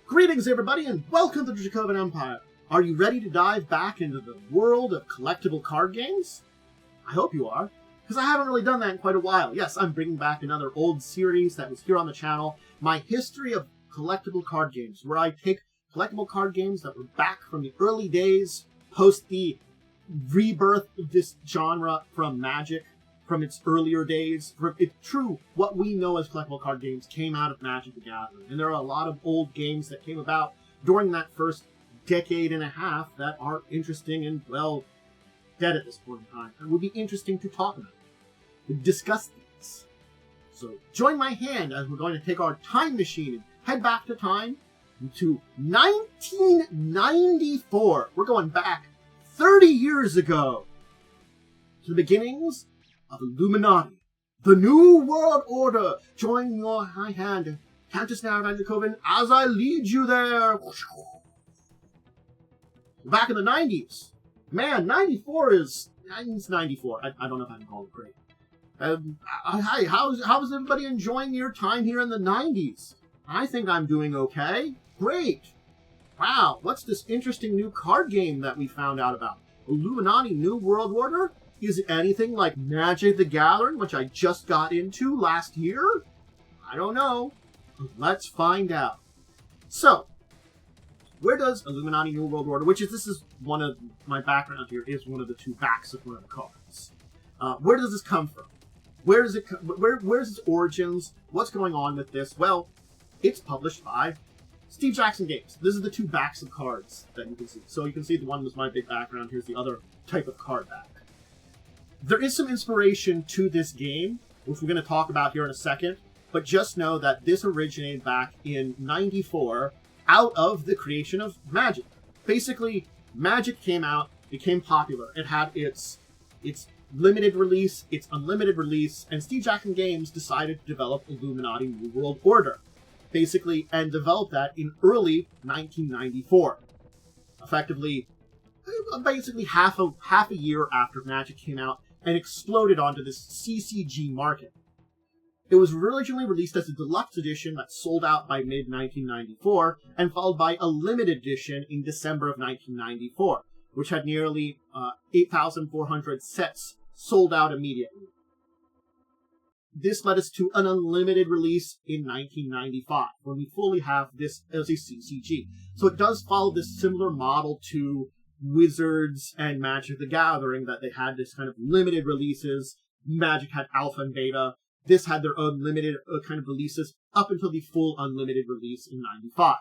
Greetings, everybody, and welcome to the Dracovin Empire. Are you ready to dive back into the world of collectible card games? I hope you are, because I haven't really done that in quite a while. Yes, I'm bringing back another old series that was here on the channel, my history of collectible card games, where I take collectible card games that were back from the early days, post the rebirth of this genre from Magic, from its earlier days. It's true, what we know as collectible card games came out of Magic the Gathering, and there are a lot of old games that came about during that first decade and a half that are interesting and, well, dead at this point in time, and would be interesting to talk about, to discuss these. So join my hand as we're going to take our time machine and head back to time to 1994. We're going back 30 years ago to the beginnings of Illuminati, the New World Order. Join your high hand, Countess Narravan Dracovin, as I lead you there. Back in the 90s. Man, 94 is... It's 94. I don't know if I can call it great. Hi, how's everybody enjoying your time here in the 90s? I think I'm doing okay. Great. Wow, what's this interesting new card game that we found out about? Illuminati New World Order? Is it anything like Magic the Gathering, which I just got into last year? I don't know. Let's find out. So, where does Illuminati New World Order, this is one of my background here, is one of the two backs of one of the cards. Where does this come from? Where's its origins? What's going on with this? Well, it's published by Steve Jackson Games. This is the two backs of cards that you can see. So you can see the one was my big background. Here's the other type of card back. There is some inspiration to this game, which we're going to talk about here in a second, but just know that this originated back in 94 out of the creation of Magic. Basically, Magic came out, became popular. It had its limited release, its unlimited release, and Steve Jackson Games decided to develop Illuminati New World Order, basically, and developed that in early 1994. Effectively, basically half a year after Magic came out, and exploded onto this CCG market. It was originally released as a deluxe edition that sold out by mid-1994, and followed by a limited edition in December of 1994, which had nearly 8,400 sets sold out immediately. This led us to an unlimited release in 1995, when we fully have this as a CCG. So it does follow this similar model to Wizards and Magic the Gathering, that they had this kind of limited releases. Magic had alpha and beta. This had their own limited kind of releases up until the full unlimited release in 95.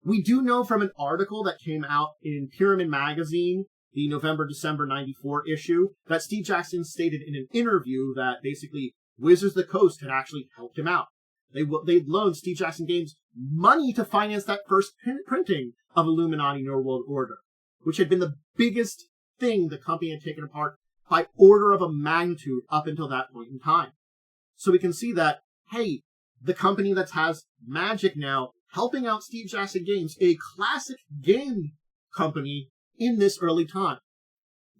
We do know from an article that came out in Pyramid Magazine, the November-December 94 issue, that Steve Jackson stated in an interview that basically Wizards of the Coast had actually helped him out. They'd loaned Steve Jackson Games money to finance that first printing of Illuminati New World Order, which had been the biggest thing the company had taken apart by order of a magnitude up until that point in time. So we can see that, hey, the company that has Magic now helping out Steve Jackson Games, a classic game company in this early time.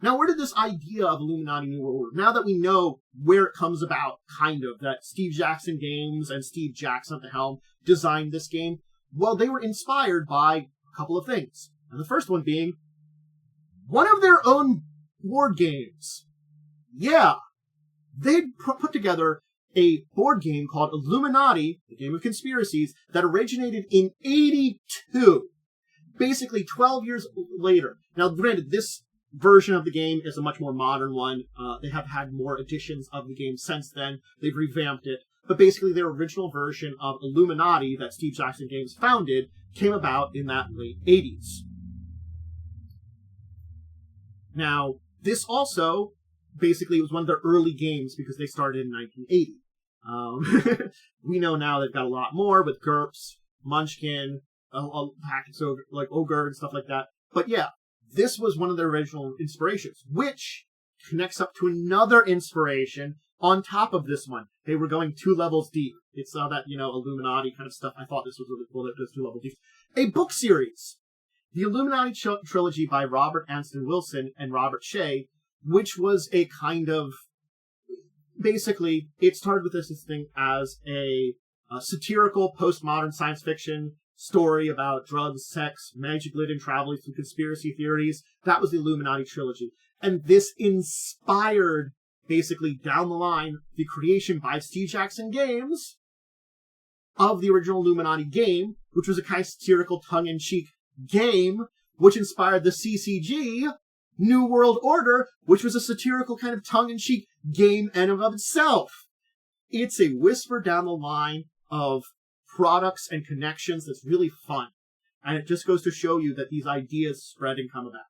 Now, where did this idea of Illuminati New World Order, now that we know where it comes about, kind of, that Steve Jackson Games and Steve Jackson at the helm designed this game? Well, they were inspired by a couple of things. And the first one being one of their own board games. Yeah, they'd put together a board game called Illuminati, the Game of Conspiracies, that originated in 82. Basically 12 years later. Now, granted, this version of the game is a much more modern one. They have had more editions of the game since then. They've revamped it. But basically, their original version of Illuminati that Steve Jackson Games founded came about in that late 80s. Now, this also basically was one of their early games because they started in 1980. We know now they've got a lot more with GURPS, Munchkin, packets like Ogre and stuff like that. But yeah, this was one of their original inspirations, which connects up to another inspiration on top of this one. They were going 2 levels deep. It's that, Illuminati kind of stuff. I thought this was really cool that it was 2 levels deep. A book series. The Illuminati Trilogy by Robert Anson Wilson and Robert Shea, which was a kind of... Basically, it started with this thing as a satirical postmodern science fiction story about drugs, sex, magic lit and traveling through conspiracy theories. That was the Illuminati trilogy. And this inspired, basically, down the line, the creation by Steve Jackson Games of the original Illuminati game, which was a kind of satirical, tongue-in-cheek game, which inspired the CCG New World Order, which was a satirical kind of tongue-in-cheek game in and of itself. It's a whisper down the line of products and connections that's really fun. And it just goes to show you that these ideas spread and come about.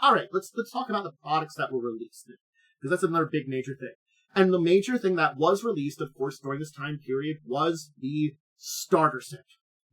All right, let's talk about the products that were released, because that's another big major thing. And the major thing that was released, of course, during this time period was the starter set.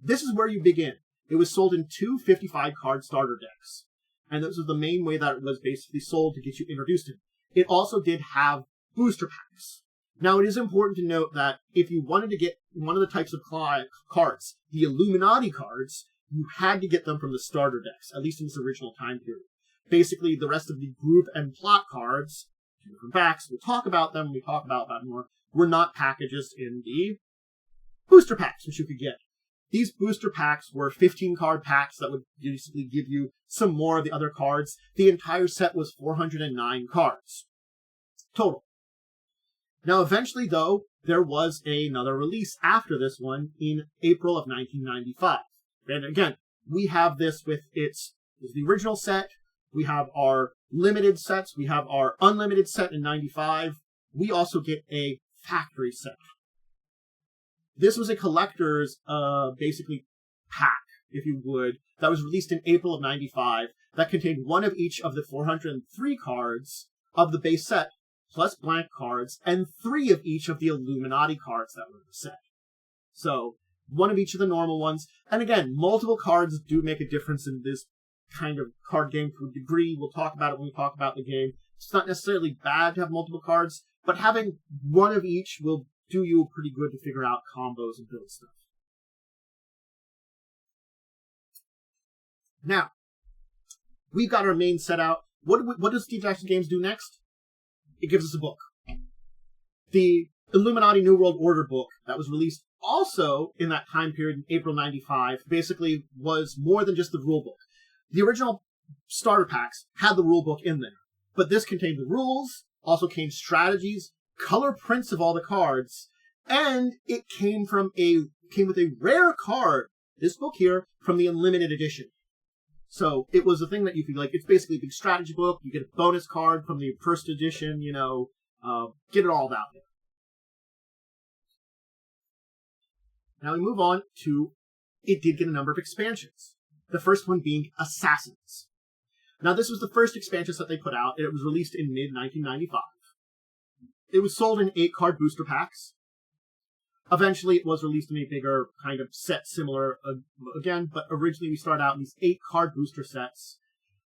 This is where you begin. It was sold in two 55-card starter decks. And this was the main way that it was basically sold to get you introduced to it. It also did have booster packs. Now, it is important to note that if you wanted to get one of the types of cards, the Illuminati cards, you had to get them from the starter decks, at least in this original time period. Basically, the rest of the group and plot cards, two different packs, we'll talk about them when we talk about that more, were not packages in the booster packs, which you could get. These booster packs were 15-card packs that would basically give you some more of the other cards. The entire set was 409 cards total. Now, eventually, though, there was another release after this one in April of 1995. And again, we have this with the original set. We have our limited sets. We have our unlimited set in 95. We also get a factory set. This was a collector's, basically, pack, if you would, that was released in April of 95 that contained one of each of the 403 cards of the base set, plus blank cards, and 3 of each of the Illuminati cards that were in the set. So, one of each of the normal ones. And again, multiple cards do make a difference in this kind of card game to a degree. We'll talk about it when we talk about the game. It's not necessarily bad to have multiple cards, but having one of each will do you pretty good to figure out combos and build stuff. Now, we've got our main set out. What does Steve Jackson Games do next? It gives us a book. The Illuminati New World Order book that was released also in that time period in April 95 basically was more than just the rule book. The original starter packs had the rule book in there, but this contained the rules, also contained strategies, color prints of all the cards, and it came with a rare card, this book here, from the Unlimited Edition. So it was a thing that you could, it's basically a big strategy book. You get a bonus card from the first edition, get it all out there. Now we move on to, it did get a number of expansions. The first one being Assassins. Now this was the first expansion that they put out, and it was released in mid-1995. It was sold in 8-card booster packs. Eventually, it was released in a bigger kind of set similar again, but originally we started out in these 8-card booster sets.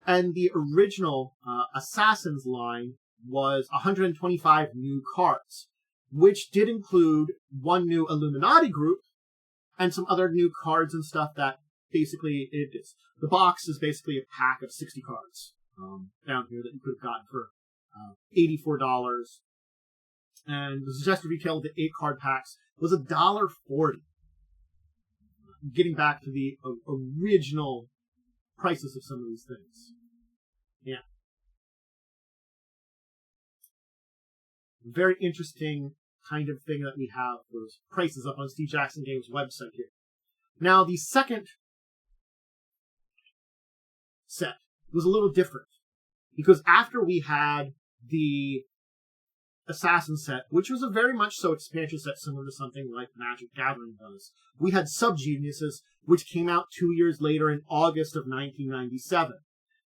And the original Assassins line was 125 new cards, which did include one new Illuminati group and some other new cards and stuff that basically it is. The box is basically a pack of 60 cards down here that you could have gotten for $84. And the suggested retail of the 8-card packs was $1.40. Getting back to the original prices of some of these things. Yeah. Very interesting kind of thing that we have, those prices up on Steve Jackson Games' website here. Now, the second set was a little different, because after we had the Assassin set, which was a very much so expansion set similar to something like Magic Gathering does, we had Subgeniuses, which came out 2 years later in August of 1997.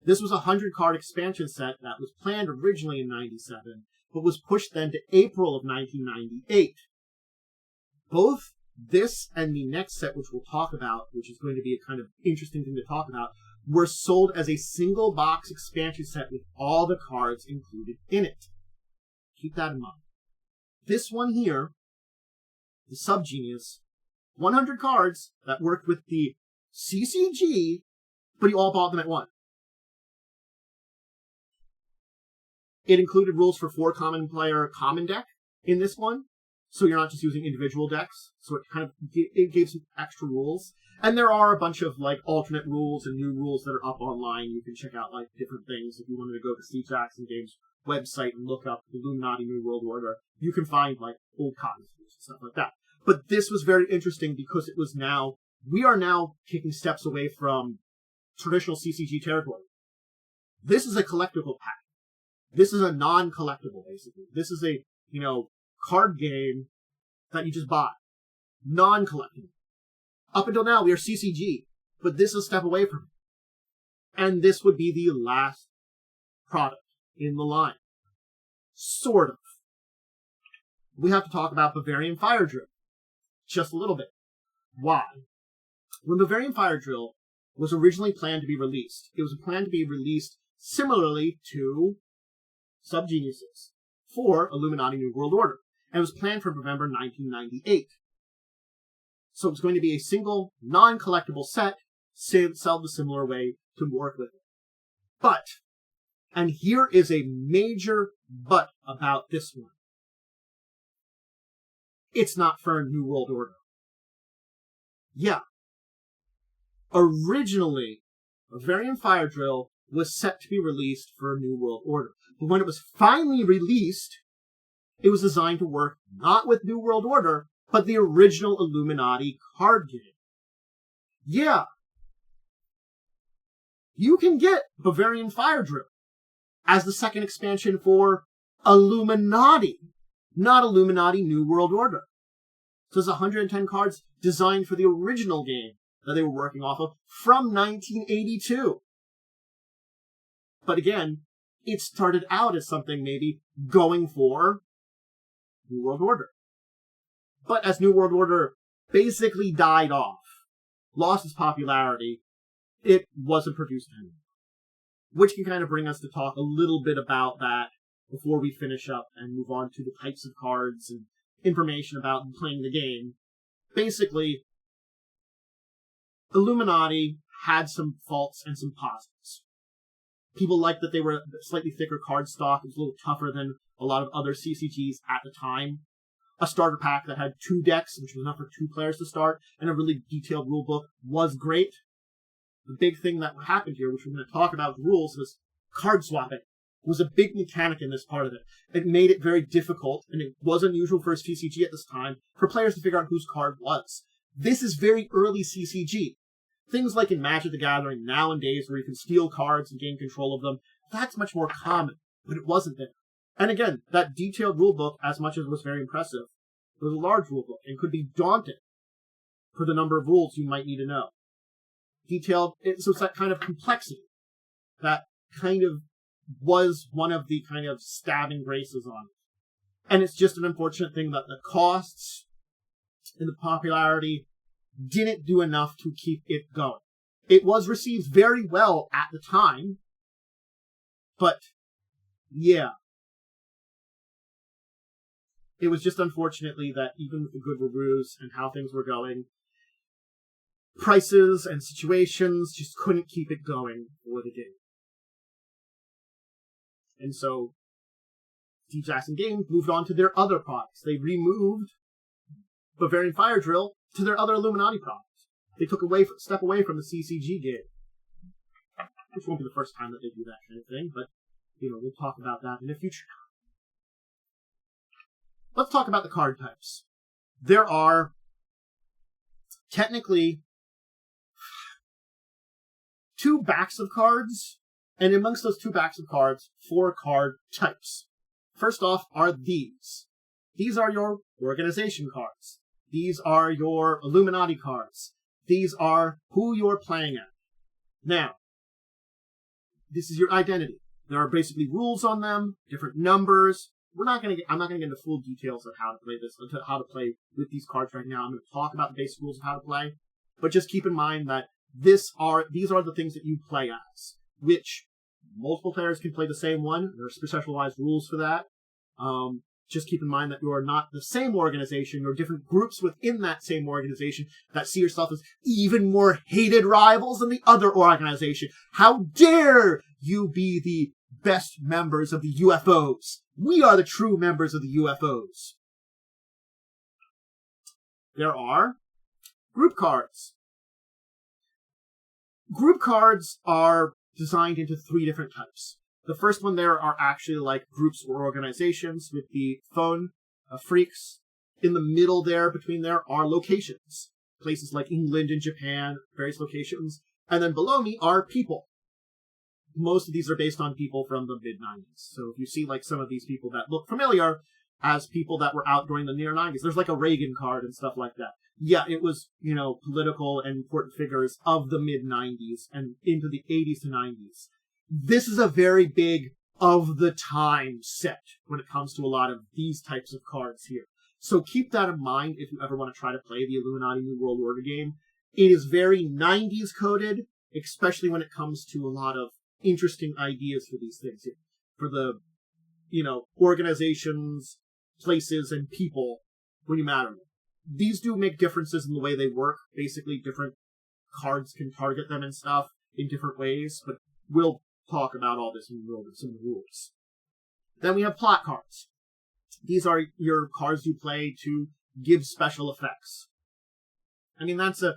This was a 100-card expansion set that was planned originally in 97, but was pushed then to April of 1998. Both this and the next set, which we'll talk about, which is going to be a kind of interesting thing to talk about, were sold as a single box expansion set with all the cards included in it. Keep that in mind. This one here, the Subgenius, 100 cards that worked with the CCG, but you all bought them at once. It included rules for 4 common player common deck in this one. so you're not just using individual decks. So it gave some extra rules. And there are a bunch of like alternate rules and new rules that are up online. You can check out like different things. If you wanted to go to Steve Jackson Games website and look up Illuminati New World Order, you can find like old copies and stuff like that. But this was very interesting because we are now taking steps away from traditional CCG territory. This is a collectible pack. This is a non-collectible, basically. This is a, card game that you just buy. Non-collectible. Up until now, we are CCG, but this is a step away from it. And this would be the last product in the line. Sort of. We have to talk about Bavarian Fire Drill. Just a little bit. Why? When Bavarian Fire Drill was originally planned to be released, it was planned to be released similarly to Subgeniuses for Illuminati New World Order, and it was planned for November 1998. So it was going to be a single, non-collectible set, sold a similar way to work with it. But, and here is a major but about this one, it's not for New World Order. Yeah. Originally, Bavarian Fire Drill was set to be released for New World Order. But when it was finally released, it was designed to work not with New World Order, but the original Illuminati card game. Yeah. You can get Bavarian Fire Drill as the second expansion for Illuminati, not Illuminati New World Order. So there's 110 cards designed for the original game that they were working off of from 1982. But again, it started out as something maybe going for New World Order. But as New World Order basically died off, lost its popularity, it wasn't produced anymore. Which can kind of bring us to talk a little bit about that before we finish up and move on to the types of cards and information about playing the game. Basically, Illuminati had some faults and some positives. People liked that they were a slightly thicker card stock. It was a little tougher than a lot of other CCGs at the time. A starter pack that had 2 decks, which was enough for 2 players to start, and a really detailed rule book was great. The big thing that happened here, which we're going to talk about the rules, was card swapping. It was a big mechanic in this part of it. It made it very difficult, and it was unusual for a CCG at this time, for players to figure out whose card was. This is very early CCG. Things like in Magic the Gathering nowadays, where you can steal cards and gain control of them, that's much more common, but it wasn't there. And again, that detailed rulebook, as much as it was very impressive, it was a large rulebook and could be daunting for the number of rules you might need to know. Detailed, so it's that kind of complexity that kind of was one of the kind of stabbing graces on it. And it's just an unfortunate thing that the costs and the popularity didn't do enough to keep it going. It was received very well at the time, but yeah. It was just unfortunately that even with the good reviews and how things were going, prices and situations just couldn't keep it going for the game. And so, Steve Jackson Games moved on to their other products. They removed Bavarian Fire Drill to their other Illuminati products. They took a step away from the CCG game. Which won't be the first time that they do that kind of thing, but, we'll talk about that in the future. Let's talk about the card types. There are technically 2 backs of cards, and amongst those 2 backs of cards, 4 card types. First off are these. These are your organization cards. These are your Illuminati cards. These are who you're playing at. Now, this is your identity. There are basically rules on them, different numbers. I'm not going to get into full details of how to play this, how to play with these cards right now. I'm going to talk about the basic rules of how to play, but just keep in mind that these are the things that you play as, which multiple players can play the same one. There are specialized rules for that. Just keep in mind that you are not the same organization. You're different groups within that same organization that see yourself as even more hated rivals than the other organization. How dare you be the best members of the UFOs? We are the true members of the UFOs. there are group cards. Group cards are designed into 3 different types. The first one there are actually like groups or organizations with the phone freaks. In the middle there, between there, are locations. Places like England and Japan, various locations. And then below me are people. Most of these are based on people from the mid-90s. So if you see like some of these people that look familiar as people that were out during the near 90s, there's like a Reagan card and stuff like that. Yeah, it was, political and important figures of the mid-90s and into the 80s to 90s. This is a very big of the time set when it comes to a lot of these types of cards here. So keep that in mind if you ever want to try to play the Illuminati New World Order game. It is very 90s coded, especially when it comes to a lot of interesting ideas for these things here. For the, organizations, places, and people when you matter them. These do make differences in the way they work. Basically, different cards can target them and stuff in different ways, but we'll talk about all this in a little bit, some of the rules. Then we have plot cards. These are your cards you play to give special effects. I mean, that's a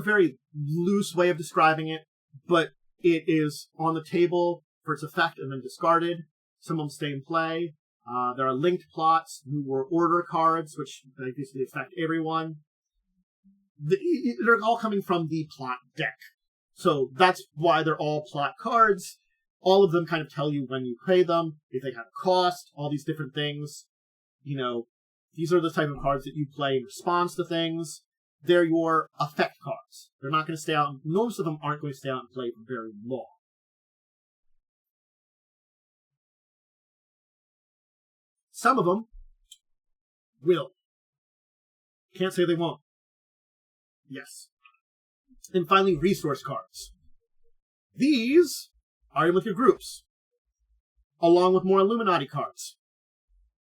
very loose way of describing it, but it is on the table for its effect and then discarded. Some of them stay in play. There are linked plots, New World Order cards, which basically affect everyone. They're all coming from the plot deck. So that's why they're all plot cards. All of them kind of tell you when you play them, if they have a cost, all these different things. These are the type of cards that you play in response to things. They're your effect cards. They're not going to stay out. Most of them aren't going to stay out and play for very long. Some of them will. Can't say they won't. Yes. And finally, resource cards. These are with your groups, along with more Illuminati cards.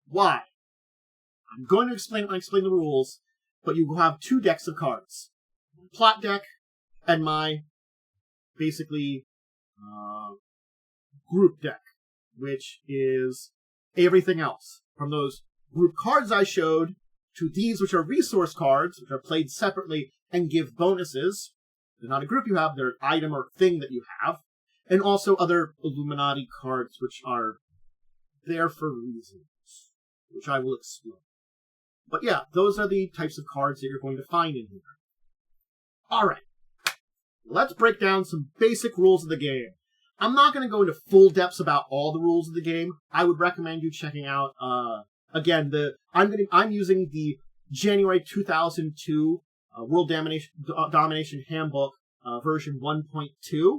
Why? I'm going to explain the rules, but you will have 2 decks of cards. My plot deck and my, basically, group deck, which is everything else. From those group cards I showed, to these which are resource cards, which are played separately and give bonuses. They're not a group you have, they're an item or thing that you have. And also other Illuminati cards, which are there for reasons, which I will explain. But yeah, those are the types of cards that you're going to find in here. Alright, let's break down some basic rules of the game. I'm not going to go into full depths about all the rules of the game. I would recommend you checking out, again, I'm using the January 2002 World Domination Handbook version 1.2.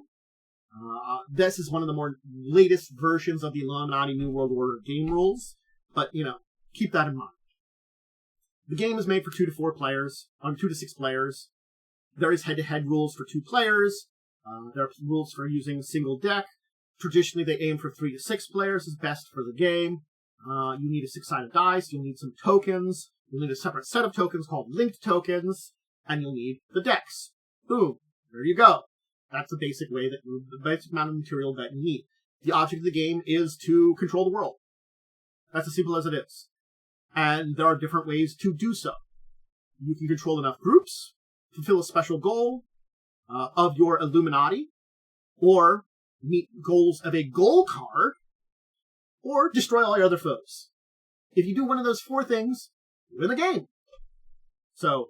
This is one of the more latest versions of the Illuminati New World Order game rules, but, keep that in mind. The game is made for 2 to 4 players, 2 to 6 players. There is head-to-head rules for 2 players. There are rules for using single deck. Traditionally, they aim for 3 to 6 players is best for the game. You need a 6-sided dice. You'll need some tokens. You'll need a separate set of tokens called linked tokens. And you'll need the decks. Boom. There you go. That's the basic amount of material that you need. The object of the game is to control the world. That's as simple as it is. And there are different ways to do so. You can control enough groups, fulfill a special goal of your Illuminati, or meet goals of a goal card, or destroy all your other foes. If you do one of those 4 things, you win the game. So,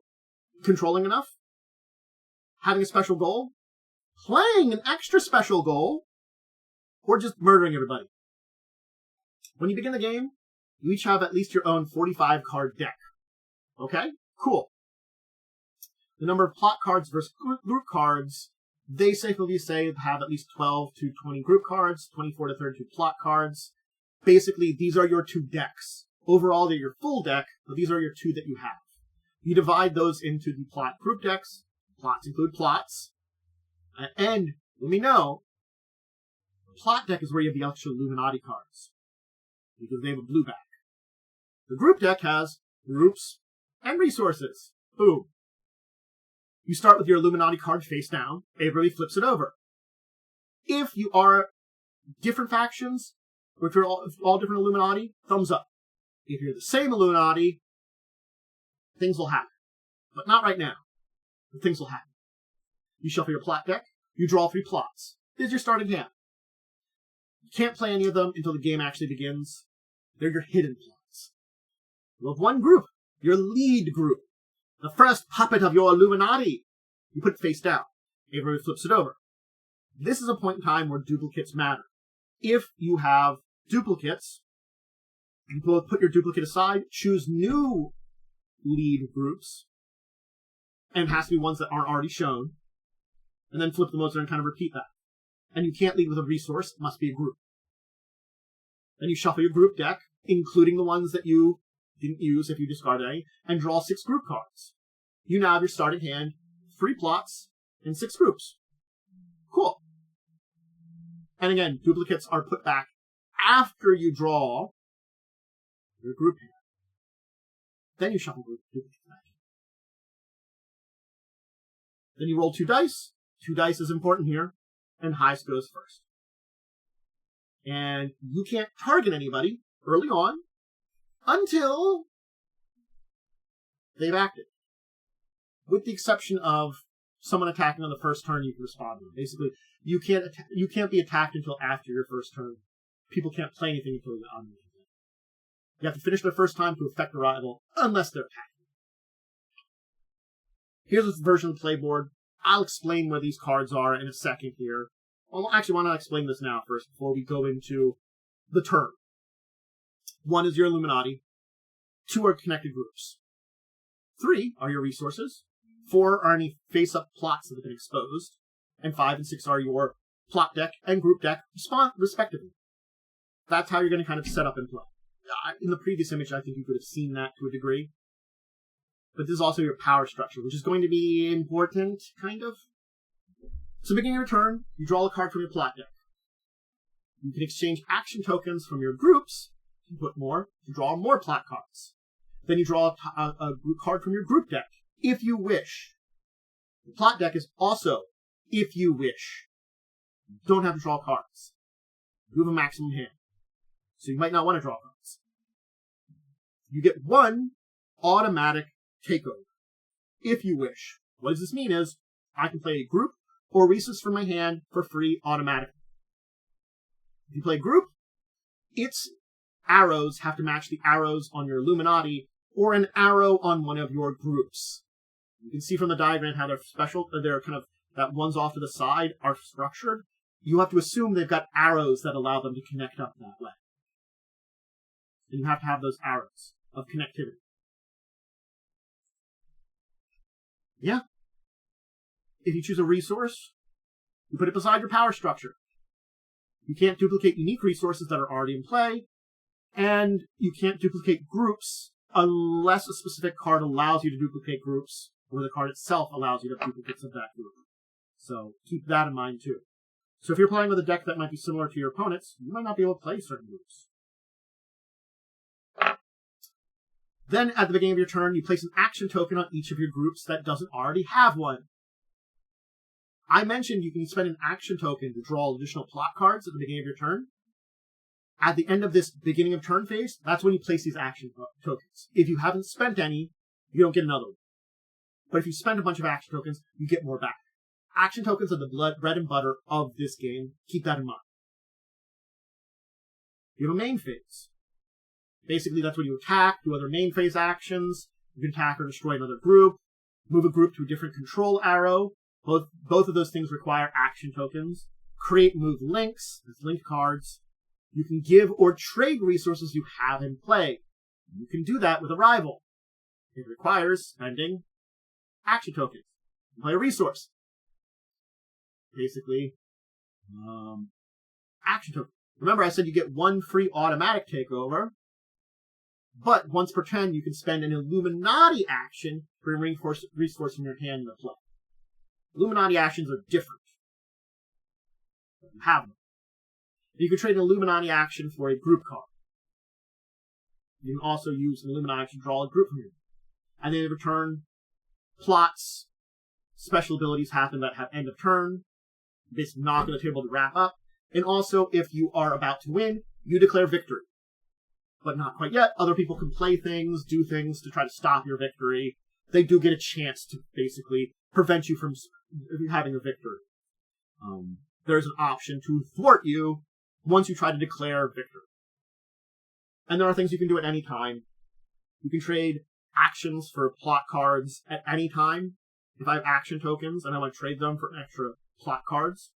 controlling enough, having a special goal, playing an extra special goal, or just murdering everybody. When you begin the game, you each have at least your own 45-card deck. Okay? Cool. The number of plot cards versus group cards, they safely say have at least 12 to 20 group cards, 24 to 32 plot cards. Basically, these are your 2 decks. Overall, they're your full deck, but these are your 2 that you have. You divide those into the plot group decks. Plots include plots. And let me know, the plot deck is where you have the actual Illuminati cards, because they have a blue back. The group deck has groups and resources. Boom. You start with your Illuminati card face down. Everybody flips it over. If you are different factions, or if you're all different Illuminati, thumbs up. If you're the same Illuminati, things will happen. But not right now. But things will happen. You shuffle your plot deck. You draw 3 plots. This is your starting hand. You can't play any of them until the game actually begins. They're your hidden plots. You have one group, your lead group. The first puppet of your Illuminati. You put it face down. Everybody flips it over. This is a point in time where duplicates matter. If you have duplicates, you put your duplicate aside, choose new lead groups, and it has to be ones that aren't already shown, and then flip them over and kind of repeat that. And you can't lead with a resource, it must be a group. Then you shuffle your group deck, including the ones that you didn't use if you discarded any, and draw 6 group cards. You now have your starting hand, 3 plots, and 6 groups. Cool. And again, duplicates are put back after you draw your group hand. Then you shuffle duplicates back. Then you roll 2 dice. 2 dice is important here, and highest goes first. And you can't target anybody early on until they've acted. With the exception of someone attacking on the first turn, you can respond to them. Basically, you can't be attacked until after your first turn. People can't play anything until you're on. You have to finish their first time to affect the rival, unless they're attacking. Here's a version of the playboard. I'll explain where these cards are in a second here. Well, actually, why not explain this now first, before we go into the turn. 1 is your Illuminati. 2 are connected groups. 3 are your resources. 4 are any face-up plots that have been exposed. And 5 and 6 are your plot deck and group deck, respectively. That's how you're going to kind of set up and play. In the previous image, I think you could have seen that to a degree. But this is also your power structure, which is going to be important, kind of. So beginning of your turn, you draw a card from your plot deck. You can exchange action tokens from your groups to put more, to draw more plot cards. Then you draw a card from your group deck, if you wish. The plot deck is also, if you wish. You don't have to draw cards. You have a maximum hand. So you might not want to draw cards. You get 1 automatic takeover, if you wish. What does this mean is, I can play a group or resource from my hand for free automatically. If you play a group, its arrows have to match the arrows on your Illuminati or an arrow on one of your groups. You can see from the diagram how they're kind of, that ones off to the side are structured. You have to assume they've got arrows that allow them to connect up that way. And you have to have those arrows of connectivity. Yeah. If you choose a resource, you put it beside your power structure. You can't duplicate unique resources that are already in play, and you can't duplicate groups unless a specific card allows you to duplicate groups, or the card itself allows you to have duplicates of that group. So keep that in mind too. So if you're playing with a deck that might be similar to your opponent's, you might not be able to play certain groups. Then, at the beginning of your turn, you place an action token on each of your groups that doesn't already have one. I mentioned you can spend an action token to draw additional plot cards at the beginning of your turn. At the end of this beginning of turn phase, that's when you place these action tokens. If you haven't spent any, you don't get another one. But if you spend a bunch of action tokens, you get more back. Action tokens are the bread and butter of this game. Keep that in mind. You have a main phase. Basically, that's when you attack, do other main phase actions. You can attack or destroy another group, move a group to a different control arrow. Both of those things require action tokens. Create and move links, that's linked cards. You can give or trade resources you have in play. You can do that with a rival. It requires spending action tokens. You play a resource. Basically, action token. Remember, I said you get 1 free automatic takeover. But once per turn, you can spend an Illuminati action for a resource from your hand into play. Illuminati actions are different. But you have them. You can trade an Illuminati action for a group card. You can also use an Illuminati action to draw a group from you. And then in return, plots, special abilities happen that have end of turn. Basically knock on the table to wrap up. And also, if you are about to win, you declare victory. But not quite yet. Other people can play things, do things to try to stop your victory. they do get a chance to basically prevent you from having a victory. There's an option to thwart you once you try to declare victory. And there are things you can do at any time. You can trade actions for plot cards at any time. If I have action tokens and I want to trade them for extra plot cards,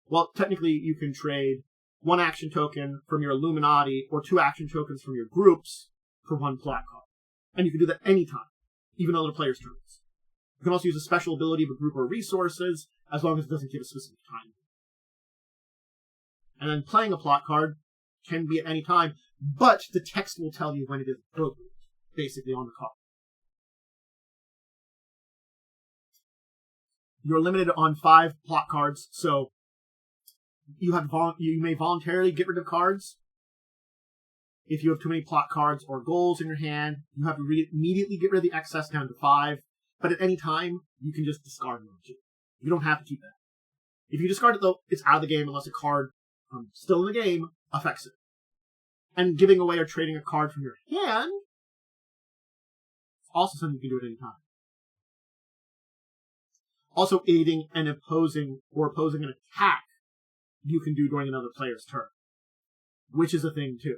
well, technically you can trade 1 action token from your Illuminati or 2 action tokens from your groups for 1 plot card. And you can do that anytime, even on other players' turns. You can also use a special ability of a group or resources, as long as it doesn't give a specific time. And then playing a plot card can be at any time, but the text will tell you when it is appropriate, basically on the card. You're limited on 5 plot cards, so you may voluntarily get rid of cards. If you have too many plot cards or goals in your hand, you have to immediately get rid of the excess down to 5, but at any time, you can just discard them. You don't have to keep that. If you discard it, though, it's out of the game unless a card still in the game affects it. And giving away or trading a card from your hand is also something you can do at any time. Also, aiding and opposing an attack you can do during another player's turn, which is a thing too.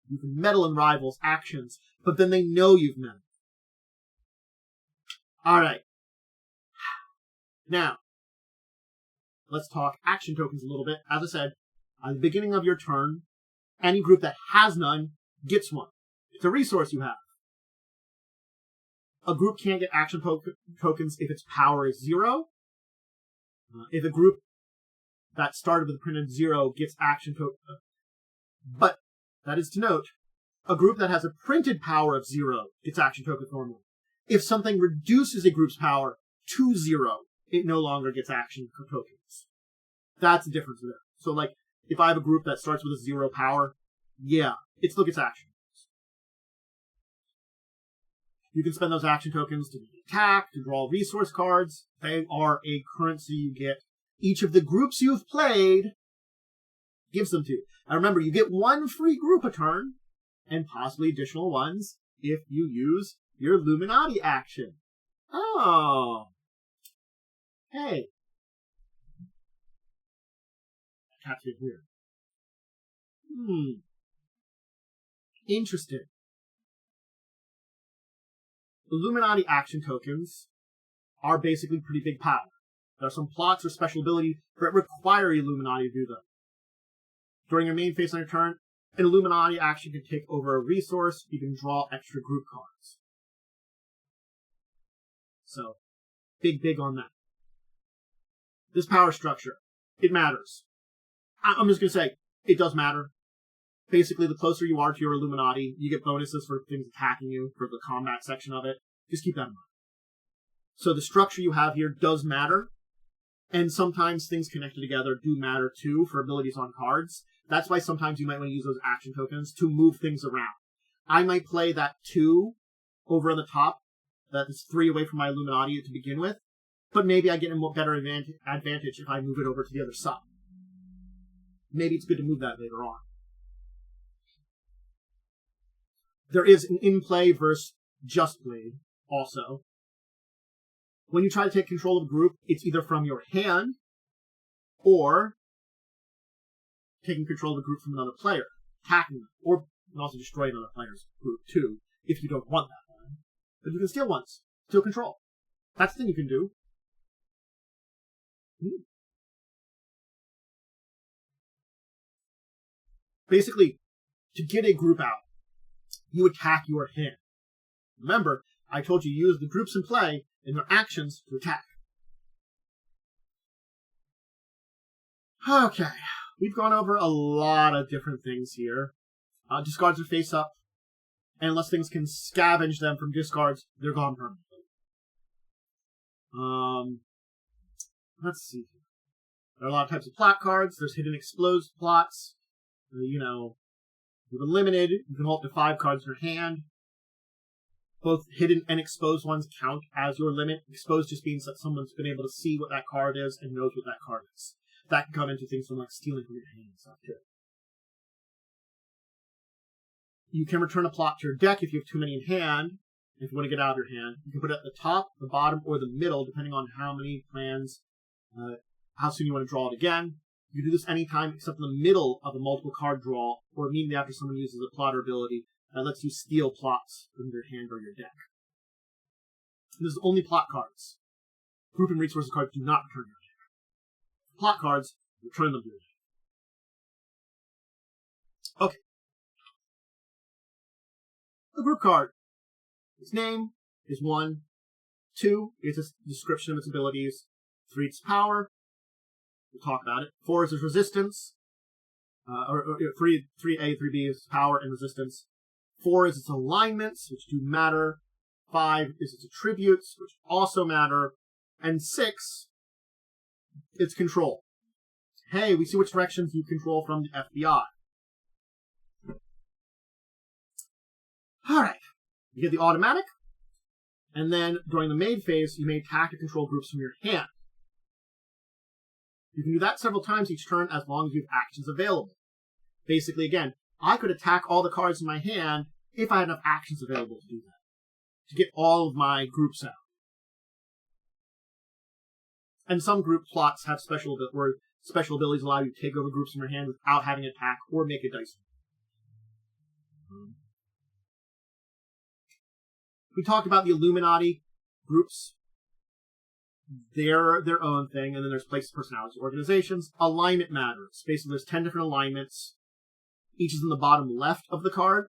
You can meddle in rivals' actions, but then they know you've meddled. Alright. Now, let's talk action tokens a little bit. As I said, at the beginning of your turn, any group that has none gets one. It's a resource you have. A group can't get action tokens if its power is 0. If a group that started with a printed 0 gets action tokens. But, that is to note, a group that has a printed power of 0 gets action tokens normally. If something reduces a group's power to 0, it no longer gets action tokens. That's the difference there. So, like, if I have a group that starts with a 0 power, yeah, it still gets action. You can spend those action tokens to attack, to draw resource cards. They are a currency you get. Each of the groups you've played gives them to you. Now remember, you get 1 free group a turn, and possibly additional ones if you use your Illuminati action. Oh. Hey. That's a bit weird. Interesting. Illuminati action tokens are basically pretty big power. There are some plots or special abilities that require Illuminati to do them. During your main phase on your turn, an Illuminati action can take over a resource. You can draw extra group cards. So, big on that. This power structure, it matters. I'm just going to say, it does matter. Basically, the closer you are to your Illuminati, you get bonuses for things attacking you, for the combat section of it. Just keep that in mind. So the structure you have here does matter, and sometimes things connected together do matter too for abilities on cards. That's why sometimes you might want to use those action tokens to move things around. I might play that 2 over on the top, that is 3 away from my Illuminati to begin with, but maybe I get a better advantage if I move it over to the other side. Maybe it's good to move that later on. There is an in-play versus just played also. When you try to take control of a group, it's either from your hand or taking control of a group from another player, attacking them, or you can also destroy another player's group too, if you don't want that one. But you can steal ones, steal control. That's the thing you can do. Basically, to get a group out, you attack your hand. Remember, I told you use the groups in play and their actions to attack. Okay, we've gone over a lot of different things here. Discards are face up, and unless things can scavenge them from discards, they're gone permanently. Let's see. There are a lot of types of plot cards. There's hidden exposed plots. With eliminated, you can hold up to 5 cards in your hand. Both hidden and exposed ones count as your limit. Exposed just means that someone's been able to see what that card is and knows what that card is. That can come into things from like stealing from your hand and stuff too. You can return a plot to your deck if you have too many in hand. If you want to get out of your hand, you can put it at the top, the bottom, or the middle, depending on how many plans, how soon you want to draw it again. You can do this anytime except in the middle of a multiple card draw, or immediately after someone uses a plotter ability that lets you steal plots from your hand or your deck. And this is only plot cards. Group and resources cards do not return your deck. Plot cards, return them to your deck. Okay. The group card. Its name is 1. 2 is its description of its abilities. 3 its power. We'll talk about it. 4 is its resistance. 3A, 3B is power and resistance. 4 is its alignments, which do matter. 5 is its attributes, which also matter. And 6, its control. Hey, we see which directions you control from the FBI. Alright. You get the automatic, and then during the main phase, you may attack to control groups from your hand. You can do that several times each turn as long as you have actions available. Basically, again, I could attack all the cards in my hand if I had enough actions available to do that, to get all of my groups out. And some group plots have special abilities allow you to take over groups from your hand without having to attack or make a dice roll. We talked about the Illuminati groups. They're their own thing, and then there's places, personalities, organizations. Alignment matters. Basically, there's 10 different alignments. Each is in the bottom left of the card.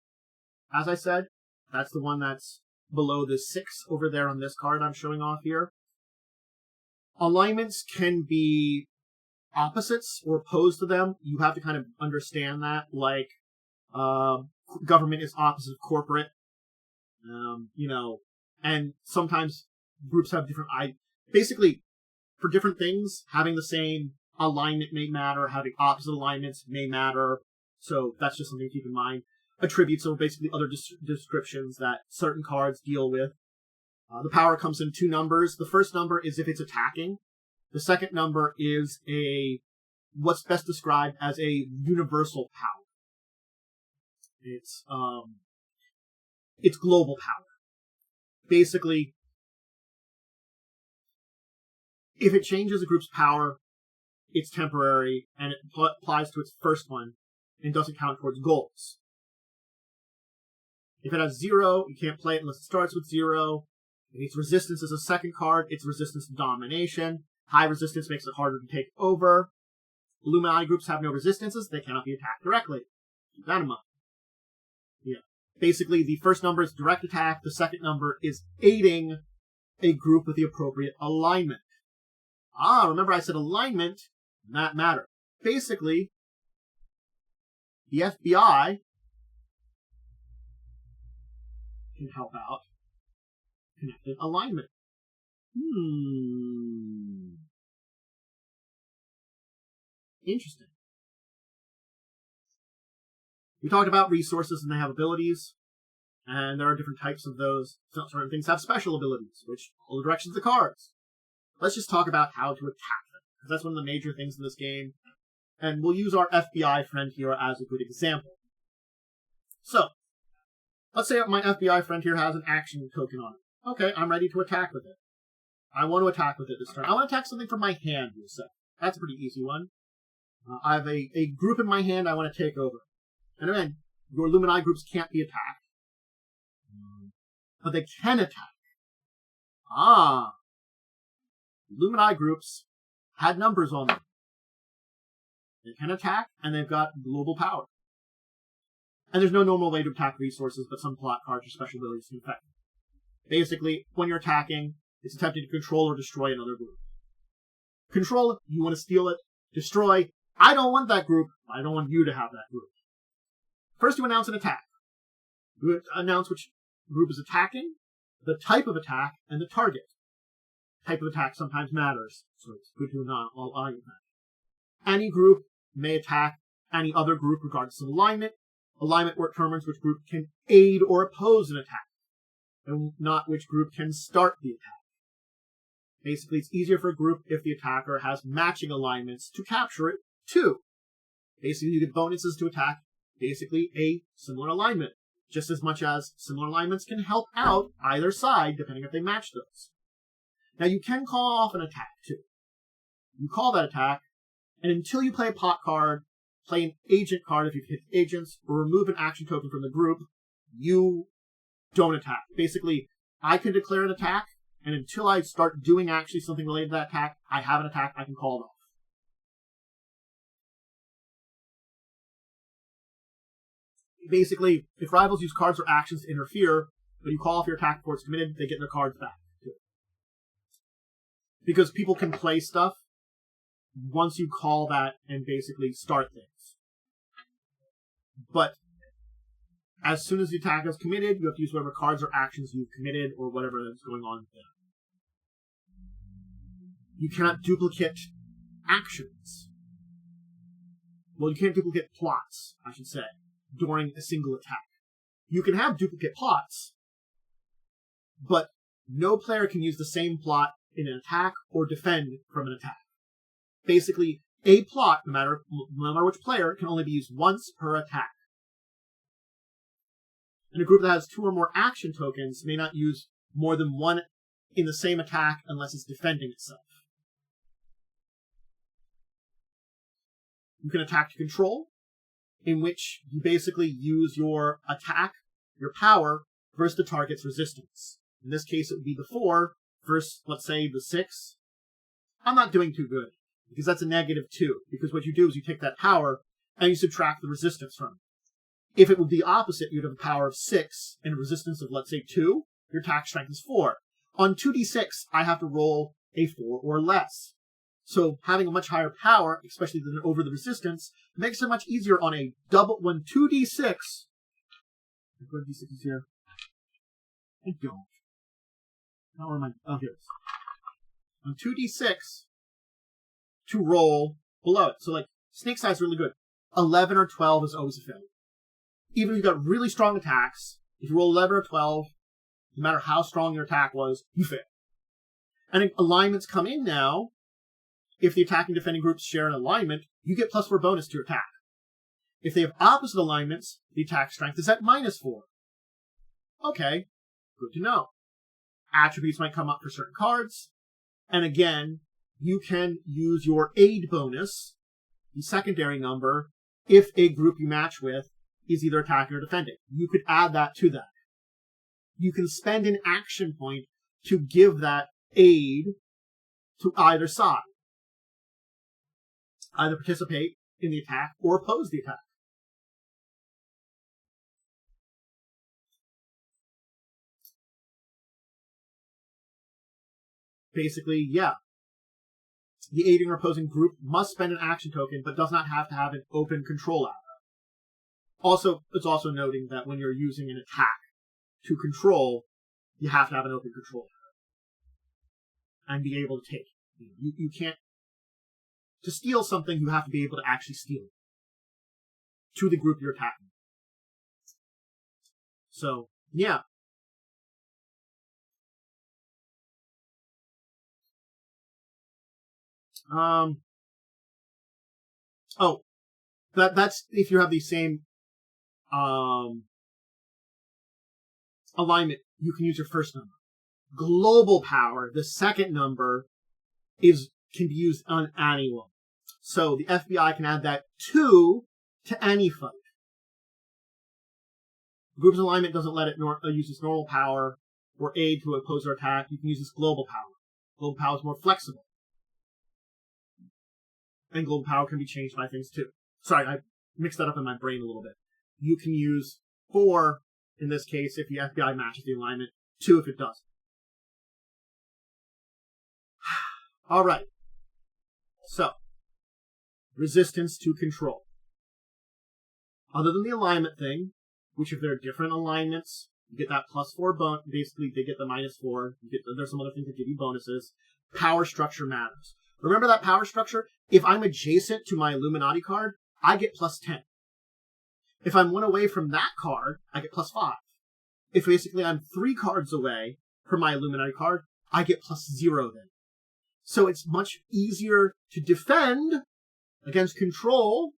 As I said, that's the one that's below the 6 over there on this card I'm showing off here. Alignments can be opposites or opposed to them. You have to kind of understand that, like government is opposite of corporate. And sometimes groups have different, basically, for different things, having the same alignment may matter, having opposite alignments may matter, so that's just something to keep in mind. Attributes are basically other descriptions that certain cards deal with. The power comes in 2 numbers. The first number is if it's attacking. The second number is what's best described as a universal power. It's global power. Basically, if it changes a group's power, it's temporary, and it applies to its first one, and doesn't count towards goals. If it has 0, you can't play it unless it starts with 0. If its resistance is a second card, it's resistance to domination. High resistance makes it harder to take over. Illuminati groups have no resistances, they cannot be attacked directly. Keep that in mind. Yeah. Basically, the first number is direct attack, the second number is aiding a group with the appropriate alignment. Remember I said alignment, that matter. Basically, the FBI can help out connected alignment. Interesting. We talked about resources and they have abilities, and there are different types of those. Certain things have special abilities, which all the directions of the cards. Let's just talk about how to attack them, because that's one of the major things in this game, and we'll use our FBI friend here as a good example. So, let's say my FBI friend here has an action token on it. Okay, I'm ready to attack with it. I want to attack with it this turn. I want to attack something from my hand, we'll say. That's a pretty easy one. I have a group in my hand I want to take over. And again, your Illuminati groups can't be attacked. But they can attack. Illuminati groups had numbers on them. They can attack, and they've got global power. And there's no normal way to attack resources, but some plot cards or special abilities can affect them. Basically, when you're attacking, it's attempting to control or destroy another group. Control it, you want to steal it. Destroy, I don't want that group, I don't want you to have that group. First, you announce an attack. You announce which group is attacking, the type of attack, and the target. Type of attack sometimes matters, so it's good to allow you that. Any group may attack any other group regardless of alignment. Alignment determines which group can aid or oppose an attack, and not which group can start the attack. Basically, it's easier for a group if the attacker has matching alignments to capture it, too. Basically, you get bonuses to attack basically a similar alignment. just as much as similar alignments can help out either side, depending if they match those. Now, you can call off an attack, too. You call that attack, and until you play a pot card, play an agent card if you've hit agents, or remove an action token from the group, you don't attack. Basically, I can declare an attack, and until I start doing actually something related to that attack, I have an attack, I can call it off. Basically, if rivals use cards or actions to interfere, but you call off your attack before it's committed, they get their cards back. Because people can play stuff once you call that and basically start things. But as soon as the attack is committed, you have to use whatever cards or actions you've committed or whatever is going on there. You cannot duplicate actions. Well, you can't duplicate plots, I should say, during a single attack. You can have duplicate plots, but no player can use the same plot in an attack or defend from an attack. Basically, a plot, no matter which player, can only be used once per attack. And a group that has 2 or more action tokens may not use more than one in the same attack unless it's defending itself. You can attack to control, in which you basically use your attack, your power, versus the target's resistance. In this case, it would be the 4 versus, let's say, the 6. I'm not doing too good, because that's a -2, because what you do is you take that power and you subtract the resistance from it. If it would be opposite, you'd have a power of 6 and a resistance of, let's say, 2, your attack strength is 4. On 2d6, I have to roll a 4 or less. So having a much higher power, especially than over the resistance, makes it much easier on a double, when 2d6, what d6 is here? I don't. Now where am I? Oh, here it is. On 2d6, to roll below it. So, like, snake size is really good. 11 or 12 is always a failure. Even if you've got really strong attacks, if you roll 11 or 12, no matter how strong your attack was, you fail. And if alignments come in now, if the attacking and defending groups share an alignment, you get +4 bonus to your attack. If they have opposite alignments, the attack strength is at -4. Okay, good to know. Attributes might come up for certain cards. And again, you can use your aid bonus, the secondary number, if a group you match with is either attacking or defending. You could add that to that. You can spend an action point to give that aid to either side. Either participate in the attack or oppose the attack. Basically, yeah. The aiding or opposing group must spend an action token, but does not have to have an open control area. Also, it's also noting that when you're using an attack to control, you have to have an open control area and be able to take. You can't. To steal something, you have to be able to actually steal it to the group you're attacking. So, yeah. Oh, that's if you have the same alignment, you can use your first number. Global power, the second number, can be used on anyone. So the FBI can add that 2 to any fight. The group's alignment doesn't let it use its normal power or aid to oppose or attack. You can use this global power. Global power is more flexible. And global power can be changed by things too. Sorry, I mixed that up in my brain a little bit. You can use 4, in this case, if the FBI matches the alignment, 2 if it doesn't. Alright. So, resistance to control. Other than the alignment thing, which if there are different alignments, you get that +4 bonus. Basically, they get the -4. There's some other things that give you bonuses. Power structure matters. Remember that power structure? If I'm adjacent to my Illuminati card, I get +10. If I'm 1 away from that card, I get +5. If basically I'm 3 cards away from my Illuminati card, I get +0 then. So it's much easier to defend against control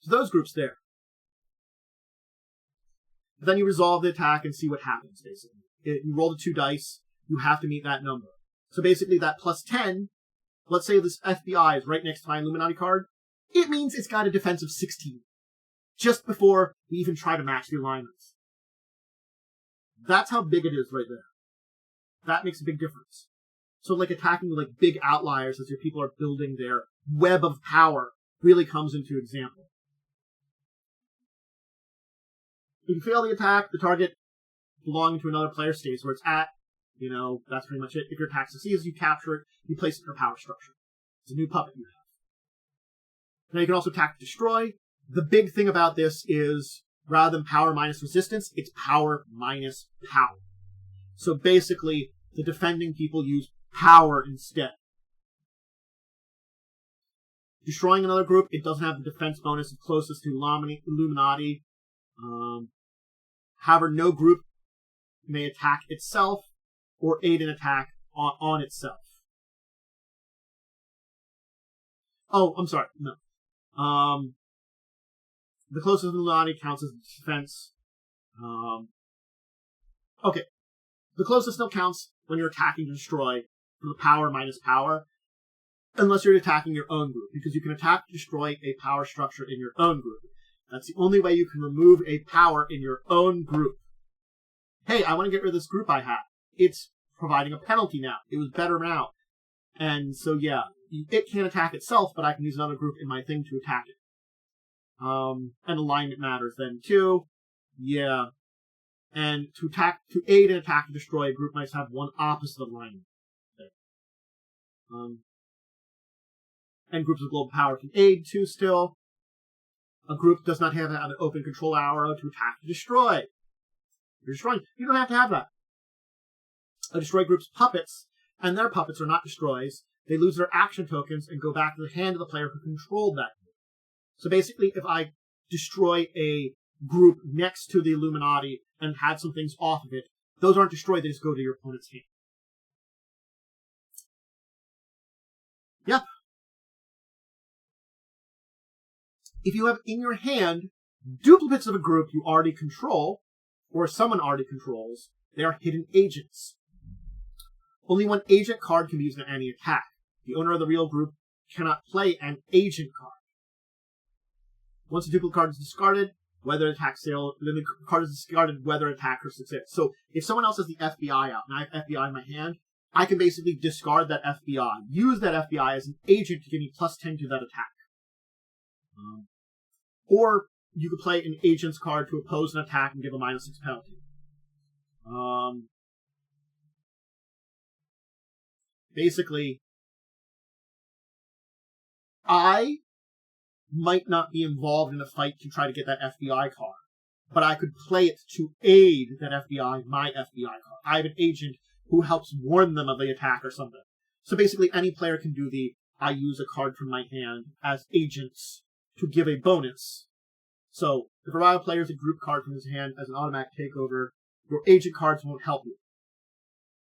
to those groups there. Then you resolve the attack and see what happens, basically. You roll the 2 dice, you have to meet that number. So basically that plus 10, let's say this FBI is right next to my Illuminati card, it means it's got a defense of 16. Just before we even try to match the alignments. That's how big it is right there. That makes a big difference. So like attacking like big outliers as your people are building their web of power really comes into example. If you fail the attack, the target belonging to another player stays where it's at. You know, that's pretty much it. If your attack succeeds, you capture it, you place it in your power structure. It's a new puppet you have. Now you can also attack to destroy. The big thing about this is, rather than power minus resistance, it's power minus power. So basically, the defending people use power instead. Destroying another group, it doesn't have the defense bonus closest to Illuminati. However, no group may attack itself or aid an attack on itself. Oh, I'm sorry, no. The closest Illuminati counts as defense. Okay. The closest still counts when you're attacking to destroy for the power minus power, unless you're attacking your own group, because you can attack to destroy a power structure in your own group. That's the only way you can remove a power in your own group. Hey, I want to get rid of this group I have. It's providing a penalty now. It was better now. And so, yeah, it can't attack itself, but I can use another group in my thing to attack it. And alignment matters then too. Yeah. And to aid an attack to destroy, a group might have one opposite alignment. And groups of global power can aid too still. A group does not have an open control arrow to attack to destroy. You're destroying. You don't have to have that. A destroy group's puppets, and their puppets are not destroys. They lose their action tokens and go back to the hand of the player who controlled that group. So basically, if I destroy a group next to the Illuminati and had some things off of it, those aren't destroyed, they just go to your opponent's hand. Yep. If you have in your hand duplicates of a group you already control, or someone already controls, they are hidden agents. Only one agent card can be used in any attack. The owner of the real group cannot play an agent card. Once a duplicate card is discarded, whether attack sale, then the card is discarded whether attacker succeeds. So if someone else has the FBI out and I have FBI in my hand, I can basically discard that FBI, use that FBI as an agent to give me +10 to that attack. Or you could play an agent's card to oppose an attack and give a -6 penalty. Basically, I might not be involved in a fight to try to get that FBI card, but I could play it to aid that FBI, my FBI card. I have an agent who helps warn them of the attack or something. So basically, any player can do I use a card from my hand as agents to give a bonus. So, if a rival player has a group card from his hand as an automatic takeover, your agent cards won't help you.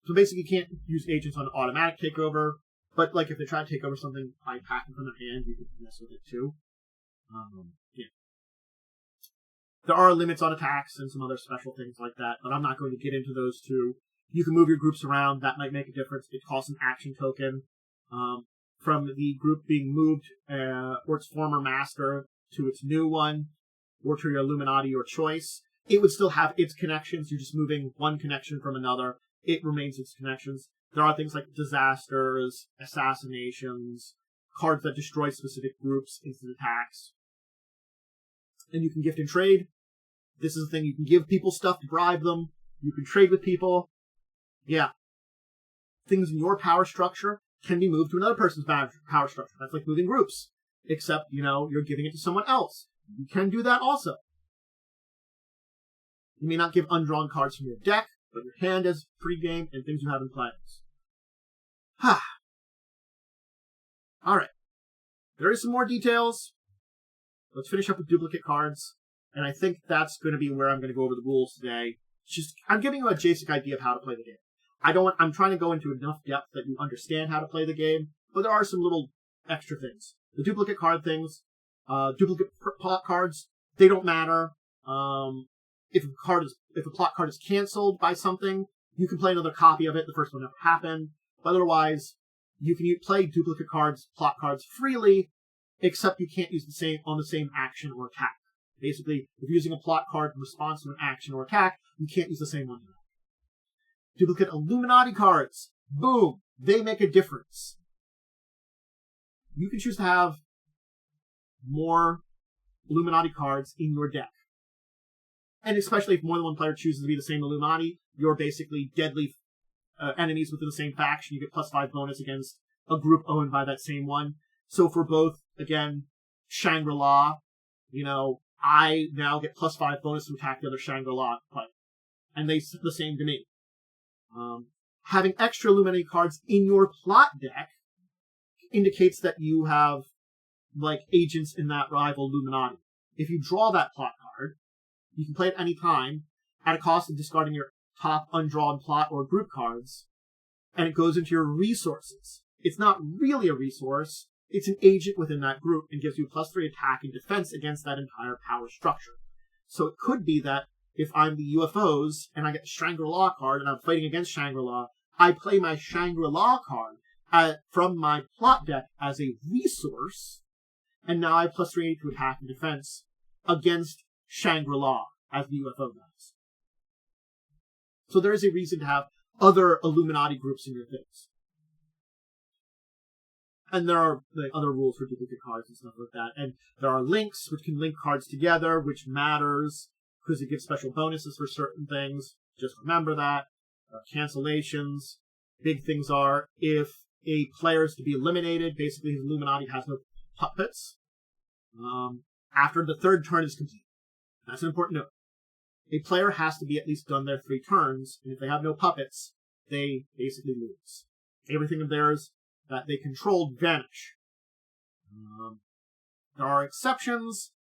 So basically, you can't use agents on automatic takeover, but like if they try to take over something by attacking from their hand, you could mess with it too. Yeah. There are limits on attacks and some other special things like that, but I'm not going to get into those two. You can move your groups around. That might make a difference. It costs an action token from the group being moved or its former master to its new one, or to your Illuminati, your choice. It would still have its connections. You're just moving one connection from another. It remains its connections. There are things like disasters, assassinations, cards that destroy specific groups, instant attacks. And you can gift and trade. This is the thing. You can give people stuff to bribe them. You can trade with people. Yeah. Things in your power structure can be moved to another person's power structure. That's like moving groups. Except, you're giving it to someone else. You can do that also. You may not give undrawn cards from your deck, but your hand is pre-game and things you have in plans. Alright. There is some more details. Let's finish up with duplicate cards. And I think that's going to be where I'm going to go over the rules today. I'm giving you a basic idea of how to play the game. I'm trying to go into enough depth that you understand how to play the game, but there are some little extra things. The duplicate card things, duplicate cards, they don't matter. if a plot card is canceled by something, you can play another copy of it. The first one never happened. But otherwise, you can play duplicate cards, plot cards freely, except you can't use the same action or attack. Basically, if you're using a plot card in response to an action or attack, you can't use the same one. Duplicate Illuminati cards. Boom. They make a difference. You can choose to have more Illuminati cards in your deck. And especially if more than one player chooses to be the same Illuminati, you're basically deadly enemies within the same faction. You get +5 bonus against a group owned by that same one. So for both, again, Shangri-La, I now get +5 bonus to attack the other Shangri-La player. And they the same to me. Having extra Illuminati cards in your plot deck indicates that you have, agents in that rival Illuminati. If you draw that plot card, you can play it any time at a cost of discarding your top undrawn plot or group cards, and it goes into your resources. It's not really a resource. It's an agent within that group and gives you +3 attack and defense against that entire power structure. So it could be that if I'm the UFOs and I get the Shangri-La card and I'm fighting against Shangri-La, I play my Shangri-La card from my plot deck as a resource, and now I have +3 to attack and defense against Shangri-La as the UFO does. So there is a reason to have other Illuminati groups in your things. And there are other rules for duplicate cards and stuff like that. And there are links, which can link cards together, which matters, because it gives special bonuses for certain things. Just remember that. Cancellations. Big things are, if a player is to be eliminated, basically his Illuminati has no puppets, after the 3rd turn is complete. That's an important note. A player has to be at least done their 3 turns, and if they have no puppets, they basically lose. Everything of theirs that they controlled vanish. There are exceptions.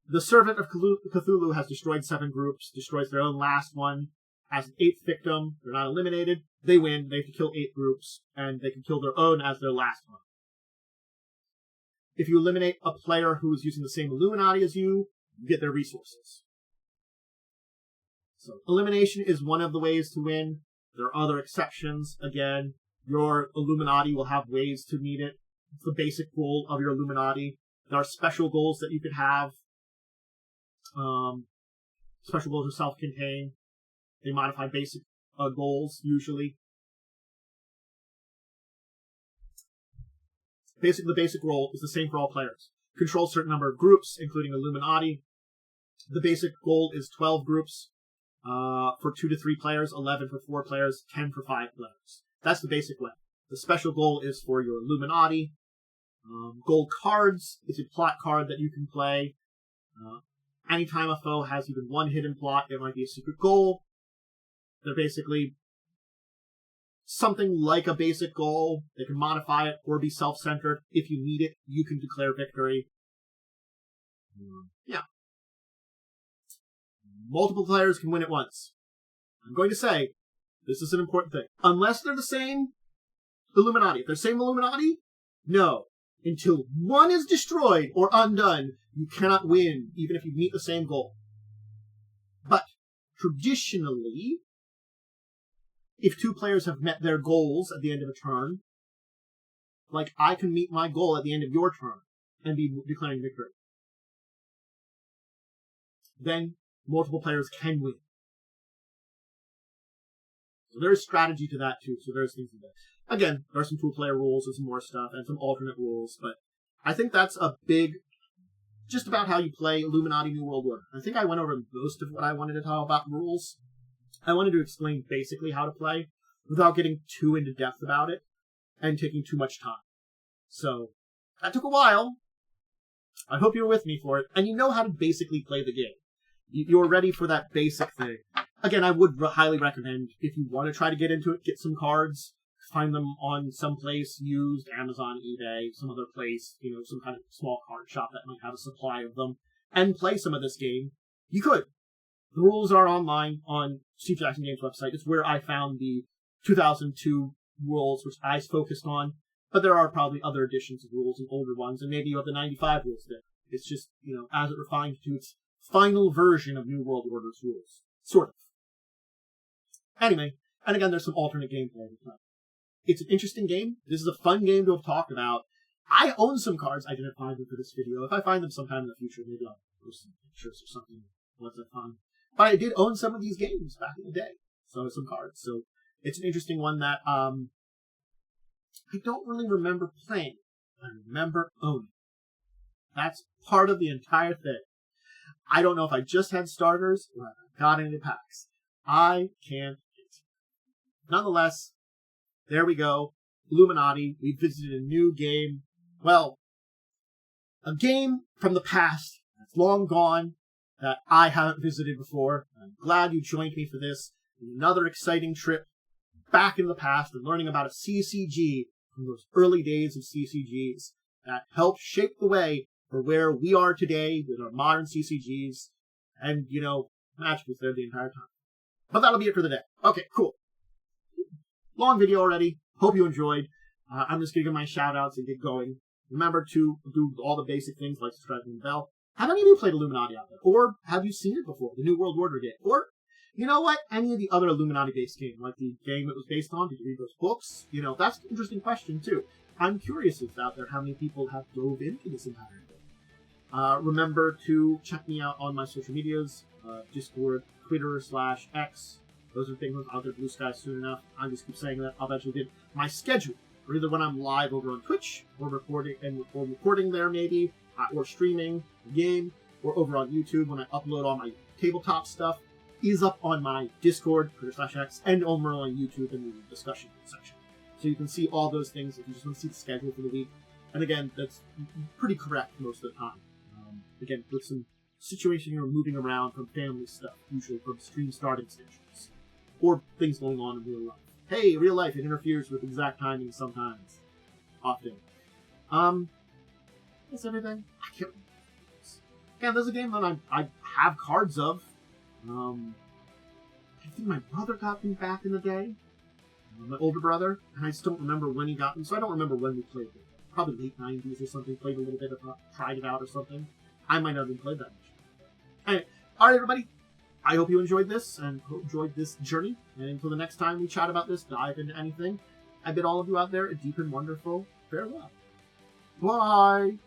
The Servant of Cthulhu has destroyed 7 groups, destroys their own last one, has an 8th victim, they're not eliminated, they win, they have to kill 8 groups, and they can kill their own as their last one. If you eliminate a player who is using the same Illuminati as you, you get their resources. So elimination is one of the ways to win. There are other exceptions. Again, your Illuminati will have ways to meet it. It's the basic goal of your Illuminati. There are special goals that you could have. Special goals are self-contained. They modify basic goals, usually. Basically, the basic role is the same for all players. Control a certain number of groups, including Illuminati. The basic goal is 12 groups for 2 to 3 players, 11 for 4 players, 10 for 5 players. That's the basic way. The special goal is for your Illuminati. Gold cards is a plot card that you can play. Anytime a foe has even one hidden plot, it might be a secret goal. They're basically something like a basic goal. They can modify it or be self-centered. If you need it, you can declare victory. Yeah. Multiple players can win at once. I'm going to say, this is an important thing. Unless they're the same Illuminati. If they're the same Illuminati, no. Until one is destroyed or undone, you cannot win, even if you meet the same goal. But, traditionally, if 2 players have met their goals at the end of a turn, like I can meet my goal at the end of your turn and be declaring victory, then multiple players can win. So there's strategy to that too, so there's things in there. Again, there are some 2-player rules and some more stuff and some alternate rules, but I think that's a big, just about how you play Illuminati New World Order. I think I went over most of what I wanted to talk about rules. I wanted to explain basically how to play without getting too into depth about it and taking too much time. So, that took a while. I hope you're with me for it, and you know how to basically play the game. You're ready for that basic thing. Again, I would highly recommend, if you want to try to get into it, get some cards, find them on some place used, Amazon, eBay, some other place, some kind of small card shop that might have a supply of them, and play some of this game. You could. The rules are online on Steve Jackson Games' website. It's where I found the 2002 rules, which I focused on, but there are probably other editions of rules and older ones, and maybe you have the 95 rules there. It's just, as it refined to its final version of New World Order's rules. Sort of. Anyway, and again, there's some alternate gameplay to play. It's an interesting game. This is a fun game to have talked about. I own some cards. I didn't find them for this video. If I find them sometime in the future, maybe I'll post some pictures or something once I find them. But I did own some of these games back in the day. So some cards. So it's an interesting one that I don't really remember playing. I remember owning. That's part of the entire thing. I don't know if I just had starters or if I got into packs. I can't get. Nonetheless, there we go. Illuminati. We visited a new game. Well, a game from the past that's long gone that I haven't visited before. I'm glad you joined me for this. Another exciting trip back in the past and learning about a CCG from those early days of CCGs that helped shape the way for where we are today with our modern CCGs. And, you know, Magic was there the entire time. But that'll be it for the day. Okay, cool. Long video already. Hope you enjoyed. I'm just going to give my shout-outs and get going. Remember to do all the basic things like subscribing the bell. Have any of you played Illuminati out there? Or have you seen it before? The New World Order game? Or, you know what? Any of the other Illuminati-based games, like the game it was based on? Did you read those books? You know, that's an interesting question, too. I'm curious if out there how many people have dove into this entire thing. Remember to check me out on my social medias. Discord, Twitter /X. Those are things I'll get Blue Sky soon enough. I just keep saying that. I'll eventually get my schedule. Or either when I'm live over on Twitch, or recording there maybe, or streaming the game, or over on YouTube when I upload all my tabletop stuff, is up on my Discord, Twitter /X, and over on YouTube in the discussion section. So you can see all those things if you just want to see the schedule for the week. And again, that's pretty correct most of the time. Again, with some situation you're moving around from family stuff, usually from stream starting stations, or things going on in real life. Hey, real life, it interferes with exact timing sometimes. Often. That's everything. I can't remember. Yeah, there's a game that I have cards of. I think my brother got them back in the day. My older brother. And I just don't remember when he got them, so I don't remember when we played them. Probably late 90s or something. Played a little bit, tried it out or something. I might not have even played that much. Anyway, alright everybody. I hope you enjoyed this and enjoyed this journey. And until the next time we chat about this, dive into anything, I bid all of you out there a deep and wonderful farewell. Bye!